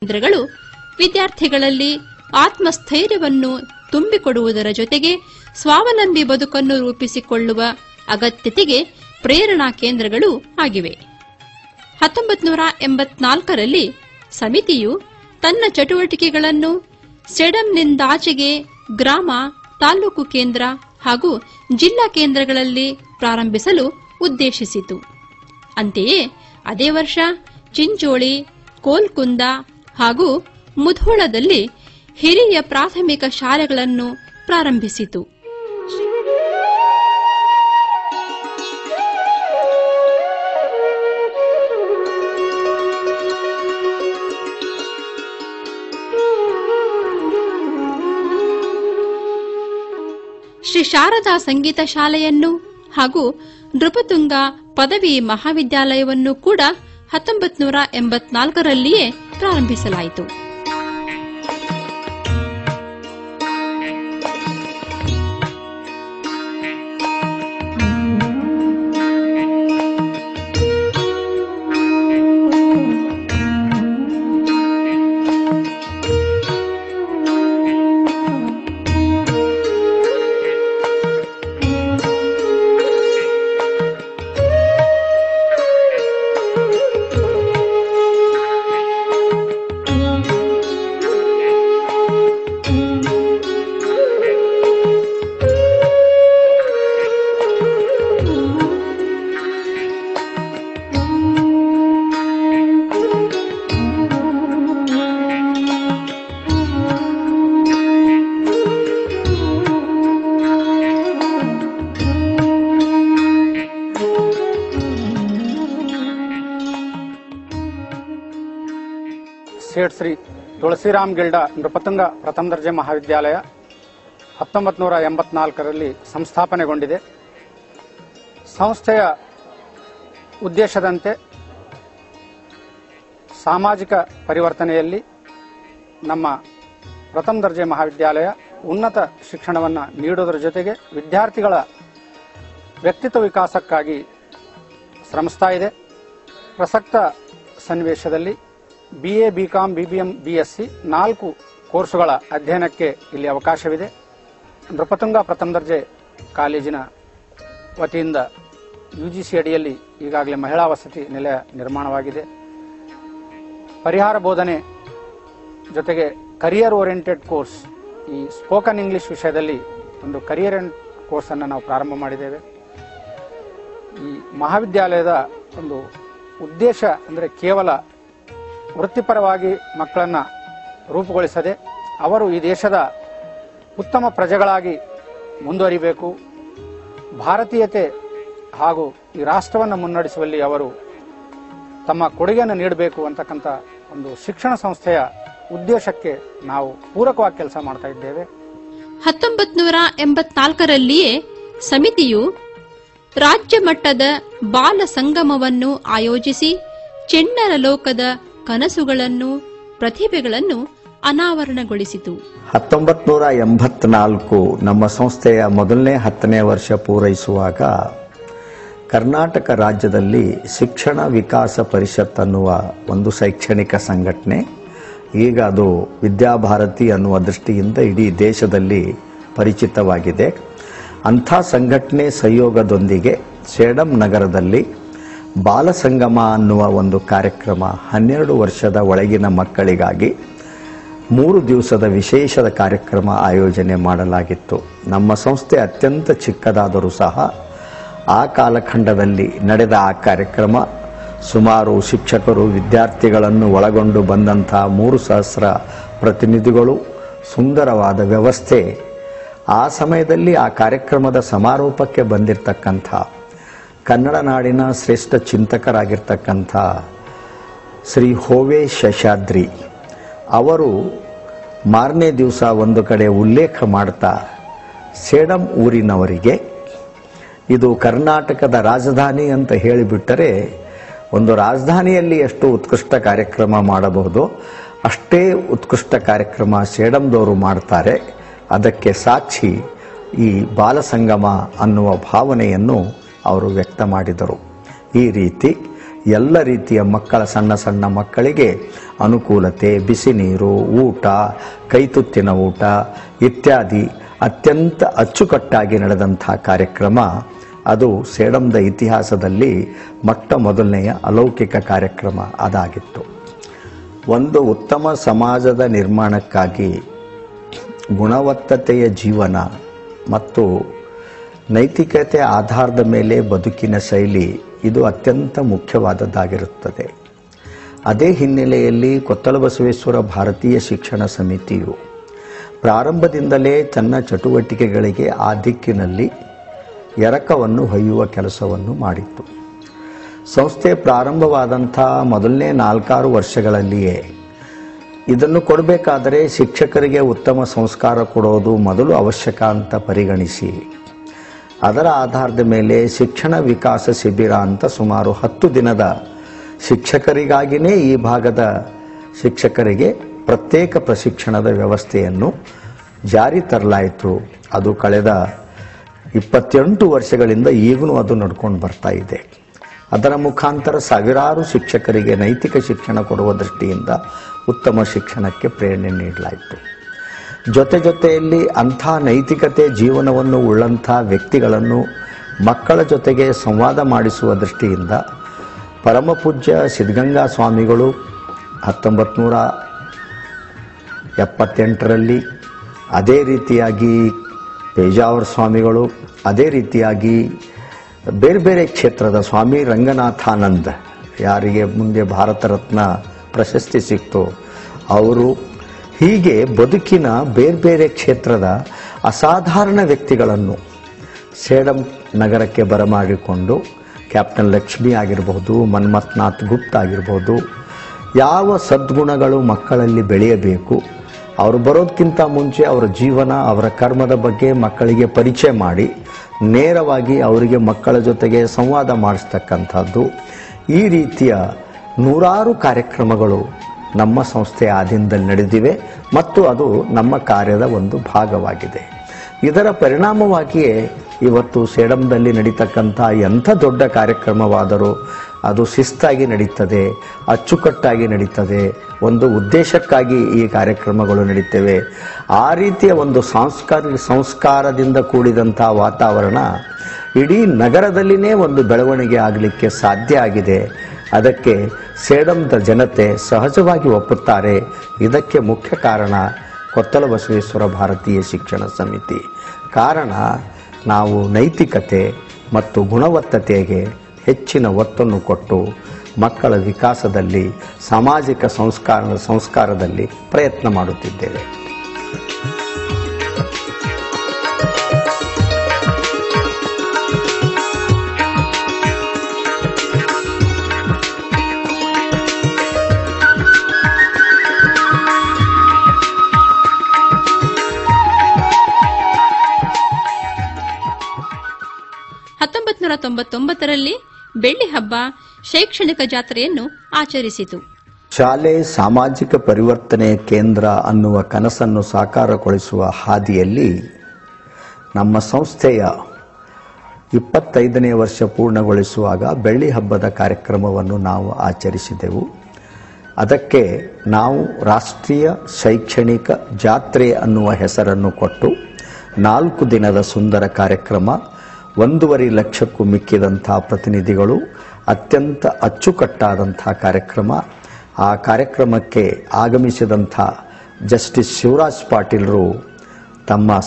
ಕೇಂದ್ರಗಳು ವಿದ್ಯಾರ್ಥಿಗಳಲ್ಲಿ ಆತ್ಮಸ್ಥೈರ್ಯವನ್ನು ತುಂಬಿಕೊಡುವುದರ ಜೊತೆಗೆ ಸ್ವಾವಲಂಬಿ ಬದುಕನ್ನು ರೂಪಿಸಿಕೊಳ್ಳುವ ಅಗತ್ಯತೆಗೆ ಪ್ರೇರಣಾ ಕೇಂದ್ರಗಳು ಆಗಿವೆ. 1984ರಲ್ಲಿ ಸಮಿತಿಯು ತನ್ನ ಚಟುವಟಿಕೆಗಳನ್ನು ಸೆಡಂನಿಂದಾಚೆಗೆ ಗ್ರಾಮ, ತಾಲೂಕು ಕೇಂದ್ರ ಹಾಗೂ ಜಿಲ್ಲಾ ಕೇಂದ್ರಗಳಲ್ಲಿ ಪ್ರಾರಂಭಿಸಲು ಉದ್ದೇಶಿಸಿತು. ಅಂತೆಯೇ ಅದೇ ವರ್ಷ ಚಿಂಚೋಳಿ, ಕೋಲ್ಕುಂದ ಹಾಗೂ ಮುಧೋಳದಲ್ಲಿ ಹಿರಿಯ ಪ್ರಾಥಮಿಕ ಶಾಲೆಗಳನ್ನು ಪ್ರಾರಂಭಿಸಿತು. ಶ್ರೀ ಶಾರದಾ ಸಂಗೀತ ಶಾಲೆಯನ್ನು ಹಾಗೂ ನೃಪತುಂಗ ಪದವಿ ಮಹಾವಿದ್ಯಾಲಯವನ್ನು ಕೂಡ 1984ರಲ್ಲಿಯೇ ಪ್ರಾರಂಭಿಸಲಾಯಿತು. ಸೇಠ್ ಶ್ರೀ ತುಳಸಿರಾಮ್ ಗಿಲ್ಡಾ ನೃಪತುಂಗ ಪ್ರಥಮ ದರ್ಜೆ ಮಹಾವಿದ್ಯಾಲಯ 1984ರಲ್ಲಿ ಸಂಸ್ಥಾಪನೆಗೊಂಡಿದೆ. ಸಂಸ್ಥೆಯ ಉದ್ದೇಶದಂತೆ ಸಾಮಾಜಿಕ ಪರಿವರ್ತನೆಯಲ್ಲಿ ನಮ್ಮ ಪ್ರಥಮ ದರ್ಜೆ ಮಹಾವಿದ್ಯಾಲಯ ಉನ್ನತ ಶಿಕ್ಷಣವನ್ನು ನೀಡುವುದರ ಜೊತೆಗೆ ವಿದ್ಯಾರ್ಥಿಗಳ ವ್ಯಕ್ತಿತ್ವ ವಿಕಾಸಕ್ಕಾಗಿ ಶ್ರಮಿಸ್ತಾ ಇದೆ. ಪ್ರಸಕ್ತ ಸನ್ನಿವೇಶದಲ್ಲಿ BA, BCom, BBM, BSc 4 ಕೋರ್ಸುಗಳ ಅಧ್ಯಯನಕ್ಕೆ ಇಲ್ಲಿ ಅವಕಾಶವಿದೆ. ನೃಪತುಂಗ ಪ್ರಥಮ ದರ್ಜೆ ಕಾಲೇಜಿನ ವತಿಯಿಂದ UGC ಅಡಿಯಲ್ಲಿ ಈಗಾಗಲೇ ಮಹಿಳಾ ವಸತಿ ನಿಲಯ ನಿರ್ಮಾಣವಾಗಿದೆ. ಪರಿಹಾರ ಬೋಧನೆ ಜೊತೆಗೆ ಕರಿಯರ್ ಓರಿಯೆಂಟೆಡ್ ಕೋರ್ಸ್, ಈ ಸ್ಪೋಕನ್ ಇಂಗ್ಲಿಷ್ ವಿಷಯದಲ್ಲಿ ಒಂದು ಕರಿಯರ್ ಕೋರ್ಸ್ ಅನ್ನು ನಾವು ಪ್ರಾರಂಭ ಮಾಡಿದ್ದೇವೆ. ಈ ಮಹಾವಿದ್ಯಾಲಯದ ಒಂದು ಉದ್ದೇಶ ಅಂದರೆ ಕೇವಲ ವೃತ್ತಿಪರವಾಗಿ ಮಕ್ಕಳನ್ನು ರೂಪುಗೊಳಿಸದೆ ಅವರು ಈ ದೇಶದ ಉತ್ತಮ ಪ್ರಜೆಗಳಾಗಿ ಮುಂದುವರಿಬೇಕು, ಭಾರತೀಯತೆ ಹಾಗೂ ಈ ರಾಷ್ಟ್ರವನ್ನು ಮುನ್ನಡೆಸುವಲ್ಲಿ ಅವರು ತಮ್ಮ ಕೊಡುಗೆಯನ್ನು ನೀಡಬೇಕು ಅಂತಕ್ಕಂಥ ಒಂದು ಶಿಕ್ಷಣ ಸಂಸ್ಥೆಯ ಉದ್ದೇಶಕ್ಕೆ ನಾವು ಪೂರಕವಾಗಿ ಕೆಲಸ ಮಾಡ್ತಾ ಇದ್ದೇವೆ. 1984ರಲ್ಲಿಯೇ ಸಮಿತಿಯು ರಾಜ್ಯ ಮಟ್ಟದ ಬಾಲ ಸಂಗಮವನ್ನು ಆಯೋಜಿಸಿ ಚೆನ್ನರ ಲೋಕದ ಕನಸುಗಳನ್ನು, ಪ್ರತಿಭೆಗಳನ್ನು ಅನಾವರಣಗೊಳಿಸಿತು. 1984 ನಮ್ಮ ಸಂಸ್ಥೆಯ ಮೊದಲನೇ 10ನೇ ವರ್ಷ ಪೂರೈಸುವಾಗ ಕರ್ನಾಟಕ ರಾಜ್ಯದಲ್ಲಿ ಶಿಕ್ಷಣ ವಿಕಾಸ ಪರಿಷತ್ ಅನ್ನುವ ಒಂದು ಶೈಕ್ಷಣಿಕ ಸಂಘಟನೆ, ಈಗ ಅದು ವಿದ್ಯಾಭಾರತಿ ಅನ್ನುವ ದೃಷ್ಟಿಯಿಂದ ಇಡೀ ದೇಶದಲ್ಲಿ ಪರಿಚಿತವಾಗಿದೆ. ಅಂಥ ಸಂಘಟನೆ ಸಹಯೋಗದೊಂದಿಗೆ ಸೇಡಂ ನಗರದಲ್ಲಿ ಬಾಲಸಂಗಮ ಅನ್ನುವ ಒಂದು ಕಾರ್ಯಕ್ರಮ 12 ವರ್ಷದ ಒಳಗಿನ ಮಕ್ಕಳಿಗಾಗಿ 3 ದಿವಸದ ವಿಶೇಷದ ಕಾರ್ಯಕ್ರಮ ಆಯೋಜನೆ ಮಾಡಲಾಗಿತ್ತು. ನಮ್ಮ ಸಂಸ್ಥೆ ಅತ್ಯಂತ ಚಿಕ್ಕದಾದರೂ ಸಹ ಆ ಕಾಲಖಂಡದಲ್ಲಿ ನಡೆದ ಆ ಕಾರ್ಯಕ್ರಮ ಸುಮಾರು ಶಿಕ್ಷಕರು, ವಿದ್ಯಾರ್ಥಿಗಳನ್ನು ಒಳಗೊಂಡು ಬಂದಂಥ 3,000 ಪ್ರತಿನಿಧಿಗಳು, ಸುಂದರವಾದ ವ್ಯವಸ್ಥೆ. ಆ ಸಮಯದಲ್ಲಿ ಆ ಕಾರ್ಯಕ್ರಮದ ಸಮಾರೋಪಕ್ಕೆ ಬಂದಿರತಕ್ಕಂಥ ಕನ್ನಡ ನಾಡಿನ ಶ್ರೇಷ್ಠ ಚಿಂತಕರಾಗಿರ್ತಕ್ಕಂಥ ಶ್ರೀ ಹೋವೆ ಶೇಷಾದ್ರಿ ಅವರು ಮಾರನೇ ದಿವಸ ಒಂದು ಕಡೆ ಉಲ್ಲೇಖ ಮಾಡ್ತಾ ಸೇಡಂ ಊರಿನವರಿಗೆ ಇದು ಕರ್ನಾಟಕದ ರಾಜಧಾನಿ ಅಂತ ಹೇಳಿಬಿಟ್ಟರೆ ಒಂದು ರಾಜಧಾನಿಯಲ್ಲಿ ಎಷ್ಟು ಉತ್ಕೃಷ್ಟ ಕಾರ್ಯಕ್ರಮ ಮಾಡಬಹುದು ಅಷ್ಟೇ ಉತ್ಕೃಷ್ಟ ಕಾರ್ಯಕ್ರಮ ಸೇಡಂದವರು ಮಾಡ್ತಾರೆ. ಅದಕ್ಕೆ ಸಾಕ್ಷಿ ಈ ಬಾಲಸಂಗಮ ಅನ್ನುವ ಭಾವನೆಯನ್ನು ಅವರು ವ್ಯಕ್ತ ಮಾಡಿದರು. ಈ ರೀತಿ ಎಲ್ಲ ರೀತಿಯ ಮಕ್ಕಳ ಸಣ್ಣ ಸಣ್ಣ ಮಕ್ಕಳಿಗೆ ಅನುಕೂಲತೆ, ಬಿಸಿ ನೀರು, ಊಟ, ಕೈತುತ್ತಿನ ಊಟ ಇತ್ಯಾದಿ ಅತ್ಯಂತ ಅಚ್ಚುಕಟ್ಟಾಗಿ ನಡೆದಂಥ ಕಾರ್ಯಕ್ರಮ. ಅದು ಸೇಡಂದ ಇತಿಹಾಸದಲ್ಲಿ ಮೊಟ್ಟ ಮೊದಲನೆಯ ಅಲೌಕಿಕ ಕಾರ್ಯಕ್ರಮ ಅದಾಗಿತ್ತು. ಒಂದು ಉತ್ತಮ ಸಮಾಜದ ನಿರ್ಮಾಣಕ್ಕಾಗಿ ಗುಣವತ್ತತೆಯ ಜೀವನ ಮತ್ತು ನೈತಿಕತೆ ಆಧಾರದ ಮೇಲೆ ಬದುಕಿನ ಶೈಲಿ ಇದು ಅತ್ಯಂತ ಮುಖ್ಯವಾದದ್ದಾಗಿರುತ್ತದೆ. ಅದೇ ಹಿನ್ನೆಲೆಯಲ್ಲಿ ಕೊತ್ತಲಬಸವೇಶ್ವರ ಭಾರತೀಯ ಶಿಕ್ಷಣ ಸಮಿತಿಯು ಪ್ರಾರಂಭದಿಂದಲೇ ತನ್ನ ಚಟುವಟಿಕೆಗಳಿಗೆ ಆ ದಿಕ್ಕಿನಲ್ಲಿ ಎರಕವನ್ನು ಹೊಯ್ಯುವ ಕೆಲಸವನ್ನು ಮಾಡಿತ್ತು. ಸಂಸ್ಥೆ ಪ್ರಾರಂಭವಾದಂಥ ಮೊದಲನೇ 4-6 ವರ್ಷಗಳಲ್ಲಿಯೇ ಇದನ್ನು ಕೊಡಬೇಕಾದರೆ ಶಿಕ್ಷಕರಿಗೆ ಉತ್ತಮ ಸಂಸ್ಕಾರ ಕೊಡೋದು ಮೊದಲು ಅವಶ್ಯಕ ಅಂತ ಪರಿಗಣಿಸಿ ಅದರ ಆಧಾರದ ಮೇಲೆ ಶಿಕ್ಷಣ ವಿಕಾಸ ಶಿಬಿರ ಅಂತ ಸುಮಾರು 10 ದಿನದ ಶಿಕ್ಷಕರಿಗಾಗಿಯೇ ಈ ಭಾಗದ ಶಿಕ್ಷಕರಿಗೆ ಪ್ರತ್ಯೇಕ ಪ್ರಶಿಕ್ಷಣದ ವ್ಯವಸ್ಥೆಯನ್ನು ಜಾರಿ ತರಲಾಯಿತು. ಅದು ಕಳೆದ 28 ವರ್ಷಗಳಿಂದ ಈಗಲೂ ಅದು ನಡ್ಕೊಂಡು ಬರ್ತಾ ಇದೆ. ಅದರ ಮುಖಾಂತರ ಸಾವಿರಾರು ಶಿಕ್ಷಕರಿಗೆ ನೈತಿಕ ಶಿಕ್ಷಣ ಕೊಡುವ ದೃಷ್ಟಿಯಿಂದ ಉತ್ತಮ ಶಿಕ್ಷಣಕ್ಕೆ ಪ್ರೇರಣೆ ನೀಡಲಾಯಿತು. ಜೊತೆಯಲ್ಲಿ ಅಂಥ ನೈತಿಕತೆ ಜೀವನವನ್ನು ಉಳ್ಳಂಥ ವ್ಯಕ್ತಿಗಳನ್ನು ಮಕ್ಕಳ ಜೊತೆಗೆ ಸಂವಾದ ಮಾಡಿಸುವ ದೃಷ್ಟಿಯಿಂದ ಪರಮಪೂಜ್ಯ ಸಿದ್ಧಗಂಗಾ ಸ್ವಾಮಿಗಳು 1978ರಲ್ಲಿ, ಅದೇ ರೀತಿಯಾಗಿ ಪೇಜಾವರ ಸ್ವಾಮಿಗಳು, ಅದೇ ರೀತಿಯಾಗಿ ಬೇರೆ ಬೇರೆ ಕ್ಷೇತ್ರದ ಸ್ವಾಮಿ ರಂಗನಾಥಾನಂದ್, ಯಾರಿಗೆ ಮುಂದೆ ಭಾರತ ರತ್ನ ಪ್ರಶಸ್ತಿ ಸಿಕ್ತು ಅವರು, ಹೀಗೆ ಬದುಕಿನ ಬೇರೆ ಬೇರೆ ಕ್ಷೇತ್ರದ ಅಸಾಧಾರಣ ವ್ಯಕ್ತಿಗಳನ್ನು ಸೇಡಂ ನಗರಕ್ಕೆ ಬರಮಾಡಿಕೊಂಡು ಕ್ಯಾಪ್ಟನ್ ಲಕ್ಷ್ಮಿ ಆಗಿರಬಹುದು, ಮನ್ಮಥನಾಥ್ ಗುಪ್ತ ಆಗಿರಬಹುದು, ಯಾವ ಸದ್ಗುಣಗಳು ಮಕ್ಕಳಲ್ಲಿ ಬೆಳೆಯಬೇಕು, ಅವರು ಬರೋದಕ್ಕಿಂತ ಮುಂಚೆ ಅವರ ಜೀವನ, ಅವರ ಕರ್ಮದ ಬಗ್ಗೆ ಮಕ್ಕಳಿಗೆ ಪರಿಚಯ ಮಾಡಿ ನೇರವಾಗಿ ಅವರಿಗೆ ಮಕ್ಕಳ ಜೊತೆಗೆ ಸಂವಾದ ಮಾಡಿಸ್ತಕ್ಕಂಥದ್ದು, ಈ ರೀತಿಯ ನೂರಾರು ಕಾರ್ಯಕ್ರಮಗಳು ನಮ್ಮ ಸಂಸ್ಥೆಯ ಆಧೀನದಲ್ಲಿ ನಡೆದಿವೆ ಮತ್ತು ಅದು ನಮ್ಮ ಕಾರ್ಯದ ಒಂದು ಭಾಗವಾಗಿದೆ. ಇದರ ಪರಿಣಾಮವಾಗಿಯೇ ಇವತ್ತು ಸೇಡಂದಲ್ಲಿ ನಡೀತಕ್ಕಂಥ ಎಂಥ ದೊಡ್ಡ ಕಾರ್ಯಕ್ರಮವಾದರೂ ಅದು ಶಿಸ್ತಾಗಿ ನಡೀತದೆ, ಅಚ್ಚುಕಟ್ಟಾಗಿ ನಡೀತದೆ, ಒಂದು ಉದ್ದೇಶಕ್ಕಾಗಿ ಈ ಕಾರ್ಯಕ್ರಮಗಳು ನಡೀತವೆ. ಆ ರೀತಿಯ ಒಂದು ಸಂಸ್ಕಾರದಿಂದ ಕೂಡಿದಂಥ ವಾತಾವರಣ ಇಡೀ ನಗರದಲ್ಲಿನೇ ಒಂದು ಬೆಳವಣಿಗೆ ಆಗಲಿಕ್ಕೆ ಸಾಧ್ಯ ಆಗಿದೆ. ಅದಕ್ಕೆ ಸೇಡಂದ ಜನತೆ ಸಹಜವಾಗಿ ಒಪ್ಪುತ್ತಾರೆ. ಇದಕ್ಕೆ ಮುಖ್ಯ ಕಾರಣ ಕೊತ್ತಲಬಸವೇಶ್ವರ ಭಾರತೀಯ ಶಿಕ್ಷಣ ಸಮಿತಿ. ಕಾರಣ ನಾವು ನೈತಿಕತೆ ಮತ್ತು ಗುಣವತ್ತತೆಗೆ ಹೆಚ್ಚಿನ ಒತ್ತನ್ನು ಕೊಟ್ಟು ಮಕ್ಕಳ ವಿಕಾಸದಲ್ಲಿ, ಸಾಮಾಜಿಕ ಸಂಸ್ಕಾರದಲ್ಲಿ ಪ್ರಯತ್ನ ಮಾಡುತ್ತಿದ್ದೇವೆ. ರಲ್ಲಿ ಬೆಳ್ಳಿ ಹಬ್ಬ ಶೈಕ್ಷಣಿಕ ಜಾತ್ರೆಯನ್ನು ಆಚರಿಸಿತು. ಶಾಲೆ ಸಾಮಾಜಿಕ ಪರಿವರ್ತನೆ ಕೇಂದ್ರ ಅನ್ನುವ ಕನಸನ್ನು ಸಾಕಾರಗೊಳಿಸುವ ಹಾದಿಯಲ್ಲಿ ನಮ್ಮ ಸಂಸ್ಥೆಯ 25ನೇ ವರ್ಷ ಪೂರ್ಣಗೊಳಿಸುವಾಗ ಬೆಳ್ಳಿ ಹಬ್ಬದ ಕಾರ್ಯಕ್ರಮವನ್ನು ನಾವು ಆಚರಿಸಿದೆವು. ಅದಕ್ಕೆ ನಾವು ರಾಷ್ಟ್ರೀಯ ಶೈಕ್ಷಣಿಕ ಜಾತ್ರೆ ಅನ್ನುವ ಹೆಸರನ್ನು ಕೊಟ್ಟು 4 ದಿನದ ಸುಂದರ ಕಾರ್ಯಕ್ರಮ, 1.5 ಲಕ್ಷಕ್ಕೂ ಮಿಕ್ಕಿದಂಥ ಪ್ರತಿನಿಧಿಗಳು, ಅತ್ಯಂತ ಅಚ್ಚುಕಟ್ಟಾದಂಥ ಕಾರ್ಯಕ್ರಮ. ಆ ಕಾರ್ಯಕ್ರಮಕ್ಕೆ ಆಗಮಿಸಿದಂಥ ಜಸ್ಟಿಸ್ ಶಿವರಾಜ್ ಪಾಟೀಲ್ರು ತಮ್ಮ